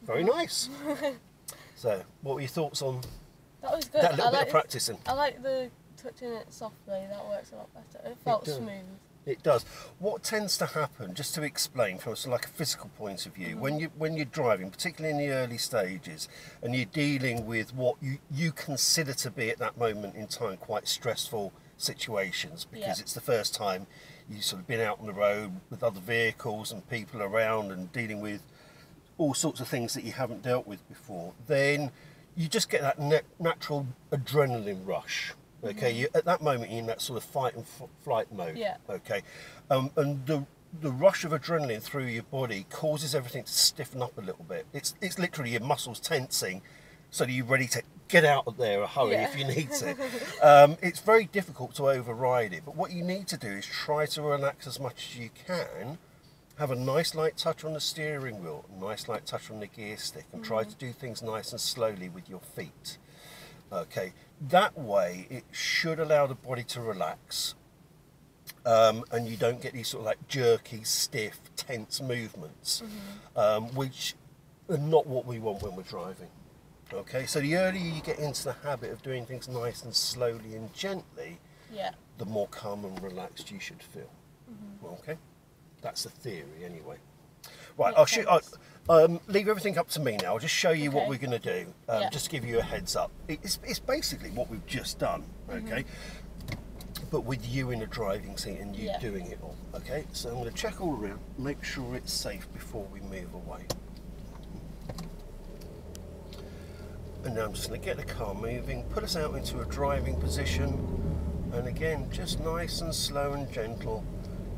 Very nice. So, what were your thoughts on That was good. that little bit of practicing? I like the touching it softly. That works a lot better. It felt smooth. It does. What tends to happen, just to explain from sort of like a physical point of view, when you're driving, particularly in the early stages, and you're dealing with what you consider to be at that moment in time quite stressful situations, because it's the first time you've sort of been out on the road with other vehicles and people around and dealing with all sorts of things that you haven't dealt with before, then you just get that natural adrenaline rush. Okay, at that moment you're in that sort of fight and flight mode. Yeah. Okay, and the rush of adrenaline through your body causes everything to stiffen up a little bit. It's literally your muscles tensing, so that you're ready to get out of there a hurry if you need to. It's very difficult to override it, but what you need to do is try to relax as much as you can. Have a nice light touch on the steering wheel, a nice light touch on the gear stick, and try to do things nice and slowly with your feet. Okay, that way it should allow the body to relax, and you don't get these sort of like jerky, stiff, tense movements, which are not what we want when we're driving. Okay, so the earlier you get into the habit of doing things nice and slowly and gently, the more calm and relaxed you should feel. Okay, that's the theory anyway. Right, I'll leave everything up to me now. I'll just show you what we're going to do, just to give you a heads up. It's basically what we've just done, okay? But with you in the driving seat and you doing it all, okay? So I'm going to check all around, make sure it's safe before we move away. And now I'm just going to get the car moving, put us out into a driving position, and again, just nice and slow and gentle,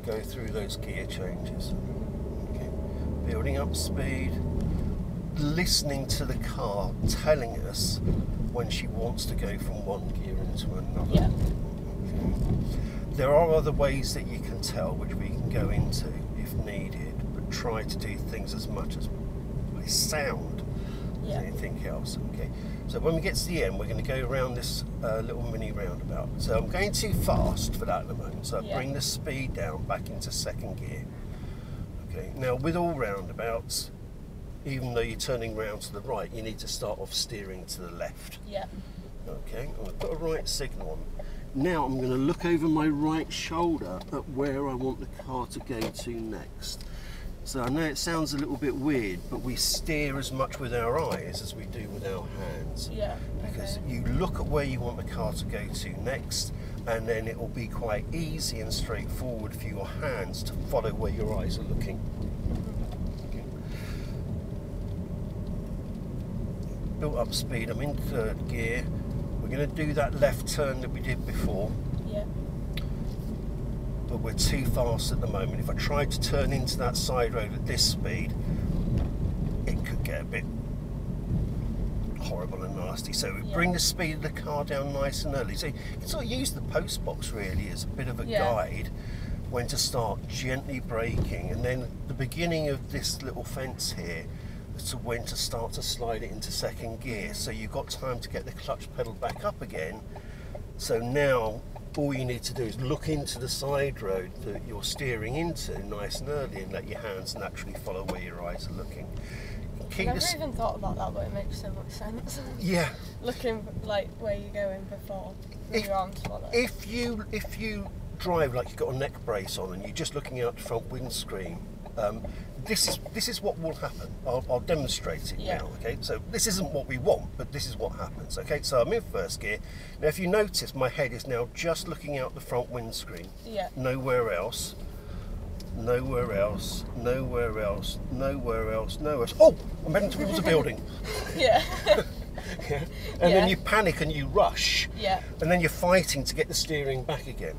go through those gear changes. Building up speed, listening to the car telling us when she wants to go from one gear into another. Okay. There are other ways that you can tell, which we can go into if needed, but try to do things as much as with sound as anything else. Okay. So when we get to the end, we're going to go around this little mini roundabout. So I'm going too fast for that at the moment, so I bring the speed down back into second gear. Okay. Now with all roundabouts, even though you're turning round to the right, you need to start off steering to the left. Yeah. Okay, I'm going to put a right signal on. Now I'm going to look over my right shoulder at where I want the car to go to next. So I know it sounds a little bit weird, but we steer as much with our eyes as we do with our hands. Yeah. Because you look at where you want the car to go to next, and then it will be quite easy and straightforward for your hands to follow where your eyes are looking. Okay. Built up speed, I'm in third gear. We're going to do that left turn that we did before. Yeah. But we're too fast at the moment. If I tried to turn into that side road at this speed, it could get a bit horrible and nasty. So we bring the speed of the car down nice and early. So you can sort of use the post box really as a bit of a guide when to start gently braking, and then the beginning of this little fence here to when to start to slide it into second gear. So you've got time to get the clutch pedal back up again. So now all you need to do is look into the side road that you're steering into nice and early, and let your hands naturally follow where your eyes are looking. I never even thought about that, but it makes so much sense. Yeah. Looking like where you're going before your arms follow. If you drive like you've got a neck brace on and you're just looking out the front windscreen, this is what will happen. I'll demonstrate it now. Okay, so this isn't what we want, but this is what happens. Okay, so I'm in first gear. Now if you notice, my head is now just looking out the front windscreen. Yeah. Nowhere else. Nowhere else. Nowhere else. Nowhere else. Nowhere else. Oh, I'm heading towards a building. Yeah. Yeah. And then you panic and you rush. Yeah. And then you're fighting to get the steering back again.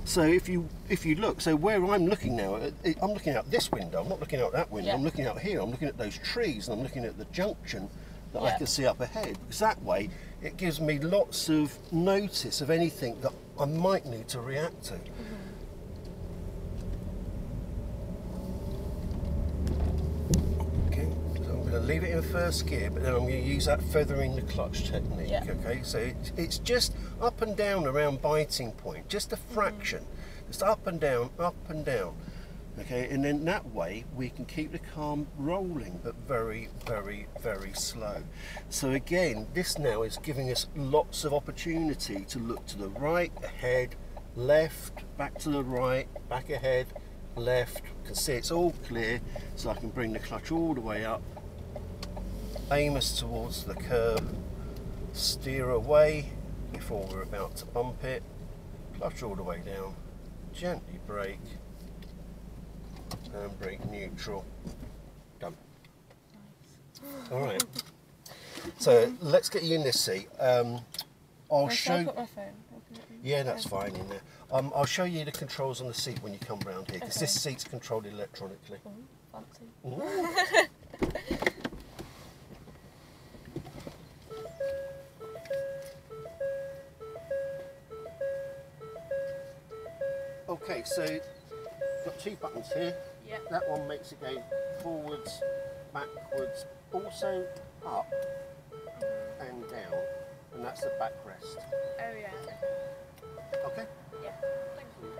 So if you look, so where I'm looking now, I'm looking out this window, I'm not looking out that window, I'm looking out here, I'm looking at those trees, and I'm looking at the junction that I can see up ahead, because that way it gives me lots of notice of anything that I might need to react to. Okay, so I'm going to leave it in first gear, but then I'm going to use that feathering the clutch technique. Okay, so it's just up and down around biting point, just a fraction, just up and down, Okay, and then that way we can keep the car rolling, but very, very, very slow. So again, this now is giving us lots of opportunity to look to the right, ahead, left, back to the right, back ahead, left. You can see it's all clear, so I can bring the clutch all the way up, aim us towards the curb, steer away before we're about to bump it, clutch all the way down, gently brake, and brake neutral. Done. Nice. All right. So let's get you in this seat. I'll show. I put my phone? Yeah, that's fine in there. I'll show you the controls on the seat when you come round here, because this seat's controlled electronically. Oh, fancy. Okay, so you've got two buttons here. Yep. That one makes it go forwards, backwards, also up and down, and that's the backrest. Oh yeah. Okay? Yeah. Thank you.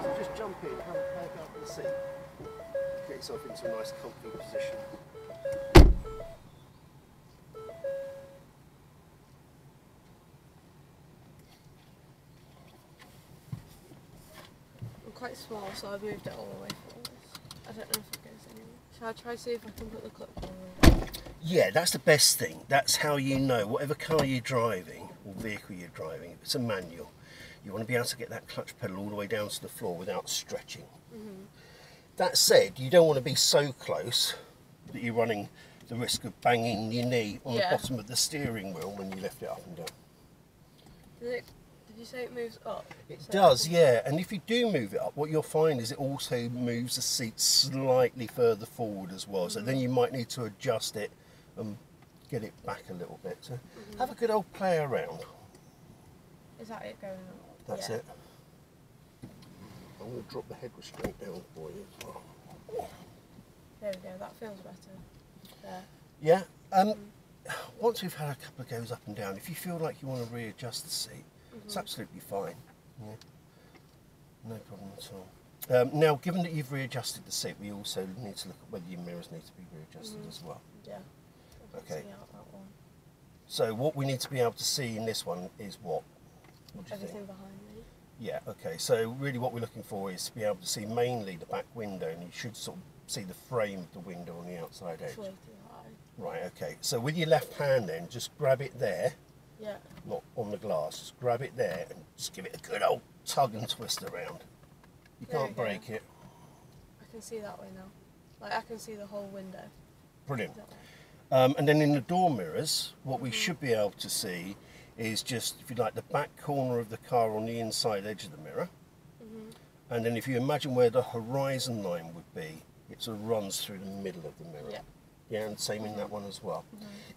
So just jump in, have a play out of the seat, get yourself into a nice comfy position. Quite small, so I've moved it all the way forward. I don't know if it goes anywhere. Shall I try to see if I can put the clutch on? Yeah, that's the best thing. That's how you know, whatever car you're driving, or vehicle you're driving, if it's a manual, you want to be able to get that clutch pedal all the way down to the floor without stretching. That said, you don't want to be so close that you're running the risk of banging your knee on the bottom of the steering wheel when you lift it up and down. Did you say it moves up? It does, yeah. And if you do move it up, what you'll find is it also moves the seat slightly further forward as well. So then you might need to adjust it and get it back a little bit. So have a good old play around. Is that it going up? That's it. I'm going to drop the head restraint down for you as well. There we go, that feels better. There. Yeah. Once we've had a couple of goes up and down, if you feel like you want to readjust the seat, it's absolutely fine. Yeah. No problem at all. Now, given that you've readjusted the seat, we also need to look at whether your mirrors need to be readjusted as well. Yeah. Okay. See out that one. So what we need to be able to see in this one is what? What do you Everything think? behind me. Yeah, okay. So really what we're looking for is to be able to see mainly the back window, and you should sort of see the frame of the window on the outside edge. It's way too high. Right, okay. So with your left hand then, just grab it there, Yeah. not on the glass, just grab it there and just give it a good old tug and twist around. You There can't we go. break it. I can see that way now. Like I can see the whole window. Brilliant. Is that right? And then in the door mirrors, what we should be able to see is just, if you like, the back corner of the car on the inside edge of the mirror. And then if you imagine where the horizon line would be, it sort of runs through the middle of the mirror. Yeah. Yeah, and same in that one as well.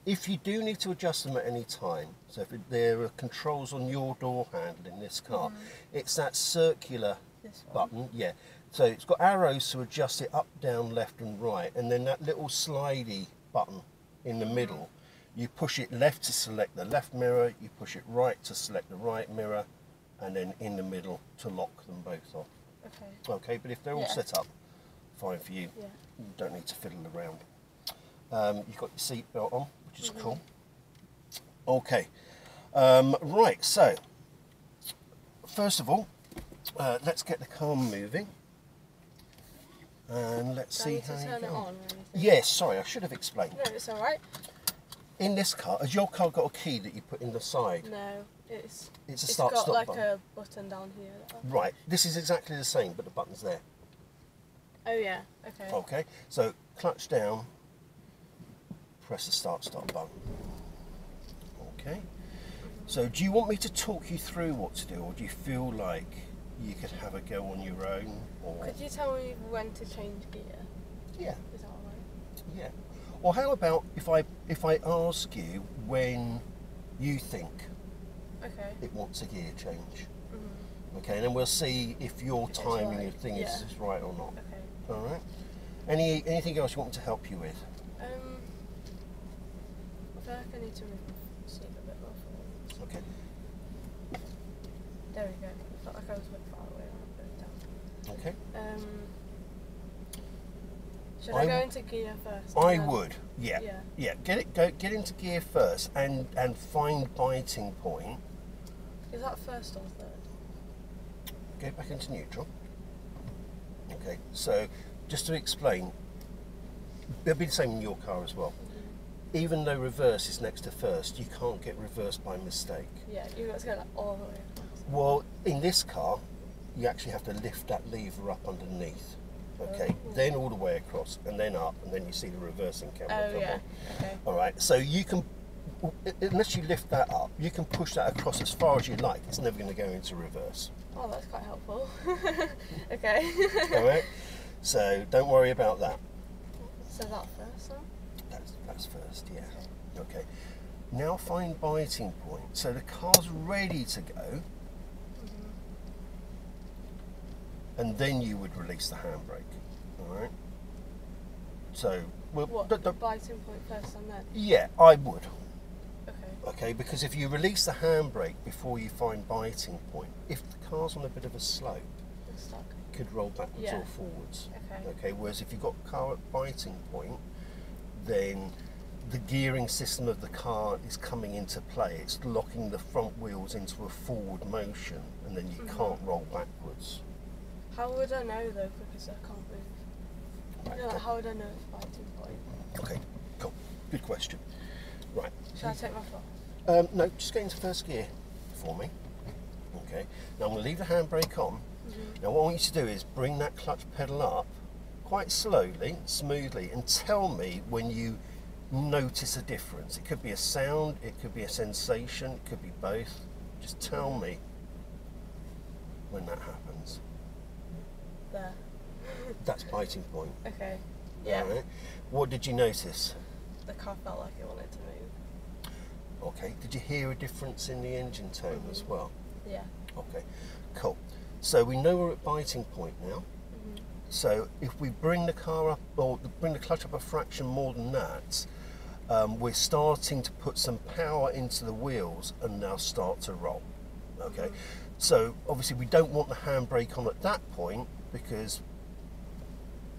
If you do need to adjust them at any time, so if there are controls on your door handle in this car, it's that circular This one. button, yeah. So it's got arrows to adjust it up, down, left and right, and then that little slidey button in the middle, you push it left to select the left mirror, you push it right to select the right mirror, and then in the middle to lock them both off. Okay. Okay, but if they're all set up, fine for you. Yeah. You don't need to fiddle around. You've got your seat belt on, which is cool. Okay, right, so first of all, let's get the car moving. And let's Do I see need how to you turn go. it on or anything? Yes, sorry, I should have explained. No, it's alright. In this car, has your car got a key that you put in the side? No, it's It's a start-stop got like button. a button down here. Right, this is exactly the same, but the button's there. Oh yeah, okay. Okay, so clutch down, press the start-stop button. Okay, so do you want me to talk you through what to do, or do you feel like you could have a go on your own? Or Could you tell me when to change gear? yeah, Is that alright? yeah. Or how about if I ask you when you think Okay. it wants a gear change? Okay, and then we'll see if your It's timing right, of thing is right or not. Okay. All right. Anything else you want me to help you with? I feel like I need to move my seat a bit more forward. Okay. There we go. Should I go into gear first? I would, yeah. Get into gear first and find biting point. Is that first or third? Go back into neutral. Okay, so just to explain, it'll be the same in your car as well. Even though reverse is next to first, you can't get reverse by mistake. Yeah, you've got to go like all the way across. Well, in this car, you actually have to lift that lever up underneath. Okay, then all the way across, and then up, and then you see the reversing camera come on. Okay. All right, so you can, unless you lift that up, you can push that across as far as you like. It's never going to go into reverse. Oh, that's quite helpful. Okay. All right, so don't worry about that. So that first one? That's first, yeah. Okay. Now find biting point. So the car's ready to go. And then you would release the handbrake. All right. So, well, what? Biting point first and then? Yeah, I would. Okay. Okay, because if you release the handbrake before you find biting point, if the car's on a bit of a slope, It's stuck. it could roll backwards or forwards. Okay. Okay. Whereas if you've got a car at biting point, then the gearing system of the car is coming into play. It's locking the front wheels into a forward motion, and then you can't roll backwards. How would I know though, because I can't move? Right, You know, like, how would I know it's biting point? Okay, cool. Good question. Right. Should I take my foot? No, just get into first gear for me. Okay. Now I'm going to leave the handbrake on. Now what I want you to do is bring that clutch pedal up quite slowly, smoothly, and tell me when you notice a difference. It could be a sound, it could be a sensation, it could be both. Just tell me when that happens. There. That's biting point. Okay. Yeah. All right. What did you notice? The car felt like it wanted to move. Okay. Did you hear a difference in the engine tone as well? Yeah. Okay. Cool. So we know we're at biting point now. So if we bring the car up, or bring the clutch up a fraction more than that, we're starting to put some power into the wheels and now start to roll. Okay. So obviously we don't want the handbrake on at that point, because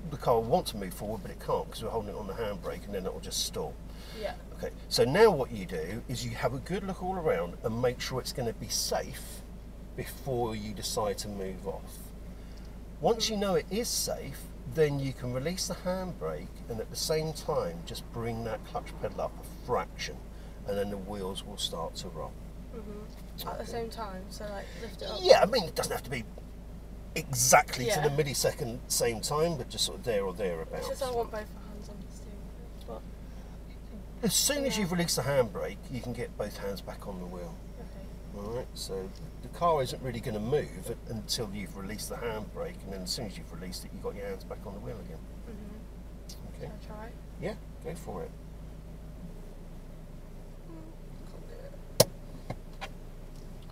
the car will want to move forward, but it can't because we're holding it on the handbrake, and then it will just stall. Yeah. Okay, so now what you do is you have a good look all around and make sure it's going to be safe before you decide to move off. Once you know it is safe, then you can release the handbrake and at the same time just bring that clutch pedal up a fraction, and then the wheels will start to roll. At the same time, so like lift it up. Yeah, I mean it doesn't have to be exactly to the millisecond same time, but just sort of there or thereabouts. It's just I want both my hands on the steering wheel. As soon as you've released the handbrake, you can get both hands back on the wheel. Okay. Alright, so the car isn't really going to move until you've released the handbrake, and then as soon as you've released it, you've got your hands back on the wheel again. Okay? Shall I try? Yeah, go for it.